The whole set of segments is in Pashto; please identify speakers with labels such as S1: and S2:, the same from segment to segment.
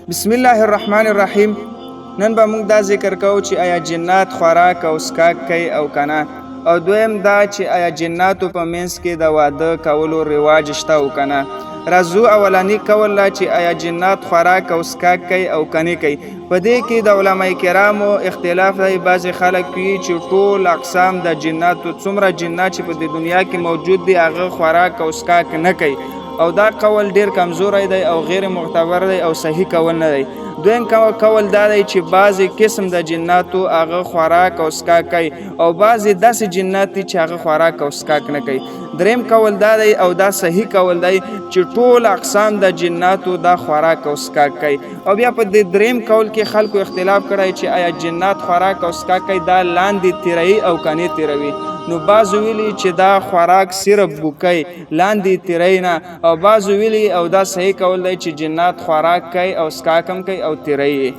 S1: بسم الله الرحمن الرحیم. نن به موږ دا ذکر کوو چې آیا جنات خوراک او اسکاک کوي او کنه، او دویم دا چې آیا جناتو په منځ کې د واده کولو رواج شته او کنه. راځو اولانی کول لا چې آیا جنات خوراک او اسکاک کوي او کنه کوي. په دې کې د علماء کرامو اختلاف دی. بعض خلک کوي چې ټول اقسام د جناتو څومره جنات چې په دنیا کې موجود دي هغه خوراک او اسکاک نه کوي، او دا قول ډیر کمزوری دی او غیر معتبر دی او صحیح قول نه دی. دویم قول دا دی چې بعضی قسم د جناتو هغه خوراک او اسکاک کوي، او بعضی داسې جنات دي چې هغه خوراک او اسکاک نه کوي. دریم قول دا دی او دا صحیح قول دی چې ټول اقسام د جناتو دا خوراک او اسکاک کوي. او بیا په دې دریم قول کې خلکو اختلاف کړی چې آیا جنات خوراک او اسکاک کوي دا لاندې تیروي او کني تیروي. نو بعضو ویلي چې دا خوراک صرف بوکي لاندې تیری نه، او بعضو ویلي او دا صحیح قول دی چې جنات خوراک کوي او اسکاک هم کوي او تیری.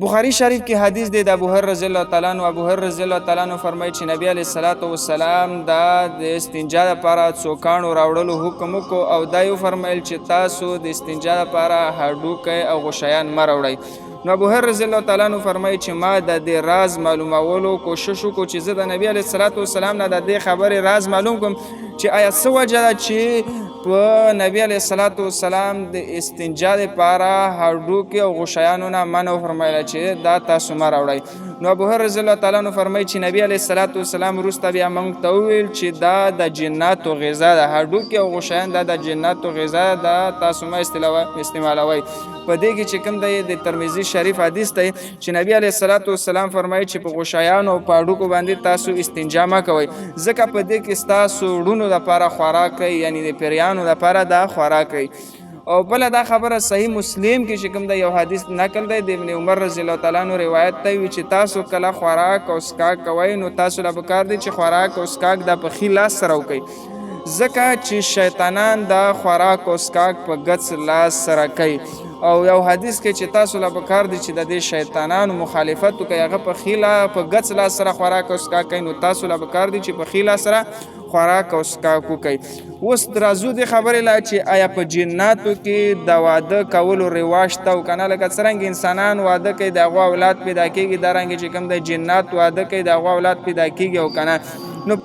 S1: بخاری شریف کې حدیث دی د ابو هريره رضی الله تعالی عنہ. ابو هريره رضی الله تعالی عنہ فرمایي چې نبی علیه الصلاۃ والسلام دا د استنجا لپاره څوکانو راوړلو حکم وکړو، او دا یو فرمایل چې تاسو د استنجا لپاره هډوکي او غشیان مه راوړئ. نو ابو هريره رضی الله تعالی عنہ فرمایي چې ما د دې راز معلومولو کوشش وکړو چې زه د نبی علیه الصلاۃ والسلام نه د دې خبرې راز معلوم کوم چې آیا څه وجه ده چې په نبی علیه الصلاۃ والسلام د استنجا لپاره هډوکي او غشیانو نه منع فرمایله چې دا تاسو مه راوړئ. نو ابو هريره رضی الله تعالی عنہ فرمایي چې نبی علیه الصلاۃ والسلام وروسته بیا موږ ته وویل چې دا د جناتو غذا ده، هډوکي او غشیان دا د جناتو غذا ده، تاسو مه استعمالوئ. په دې کې چې کوم دی د ترمذی شریف حدیث دی چې نبی علیه الصلاۃ والسلام فرمایي چې په غشیانو او په هډوکو باندې تاسو استنجا مه کوئ، ځکه په دې کې ستاسو وروڼو لپاره خوراک کوي، یعنی د پیریانو لپاره دا خوراک کوي. او بل دا خبره صحیح مسلم کې چې کوم د یو حدیث نقل دی د ابن عمر رضی الله تعالی عنہ روایت دی چې تاسو کله خوراک او اسکاک کوئ نو تاسو لا پکار دی چې خوراک او اسکاک د په خې لاس سره وکړئ، ځکه چې شیطانان دا خوراک او اسکاک په ګچ لاس سره کوي. او یو حدیث کې چې تاسو لا پکار دی چې د دې شیطانانو مخالفت وکړئ، هغه په خې په ګچ لاس سره خوراک او اسکاک کوي، نو تاسو لا پکار دی چې په خې لاس سره خوراک او اسکاک وکړئ. اوس درازو د خبرې لا چې آیا په جناتو کې د واده کولو رواج شته او کنه، لکه څرنګه انسانان واده کوي د هغو اولاد پیدا کیږي، دارنګه چې کوم د جنات واده کوي د هغو اولاد پیدا کیږي او کنه. نو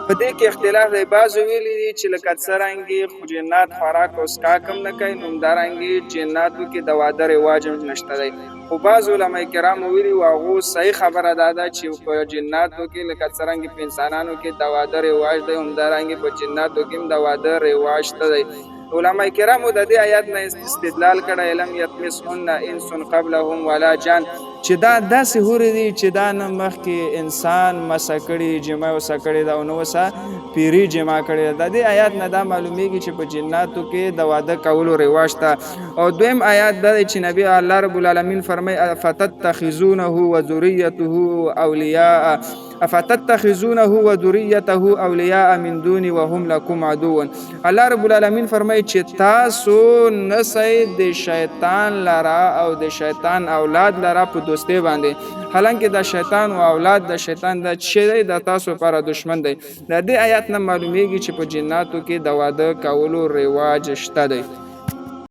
S1: په دې کې اختلاف دی. بعضو ویلي دي چې لکه څرنګه جنات خوراک او اسکاک هم نه کوي، نو همدارنګې جناتو کې د واده رواج هم نشته دی. خو بعض علماء کرامو ویلي و هغو صحیح خبره دا ده چې په جناتو کې لکه څرنګه په انسانانو کې د واده رواج دی، همدارنګې په جناتو کې هم د واده رواج شته دی. علماء کرامو د دې آیات نه استدلال کړی لم یطمسهن انس قبلهم ولا جان، چې دا داسې هورې دي چې دا نه مخکې انسان مسه کړي، جمع وسه کړې ده او نه وسه پیري جمع کړې ده. د دې آیات نه دا معلومیږي چې په جناتو کې د واده کولو رواج ته. او دویم آیات دا دی چې نبی الله رب العالمین فرمایي فتتخذونه وذریته اولیاء افتتخذونه وذریته اولیاء من دوني وهم لكم عدو. الله رب العالمین فرمایي چې تاسو نسئ د شیطان لرا او د شیطان اولاد لرا په دوستۍ باندې، حالانکه د شیطان او اولاد د شیطان د چي د تاسو لپاره دشمن دی. د دې آیات نه معلومیږي چې په جناتو کې د واده کولو رواج شته دی.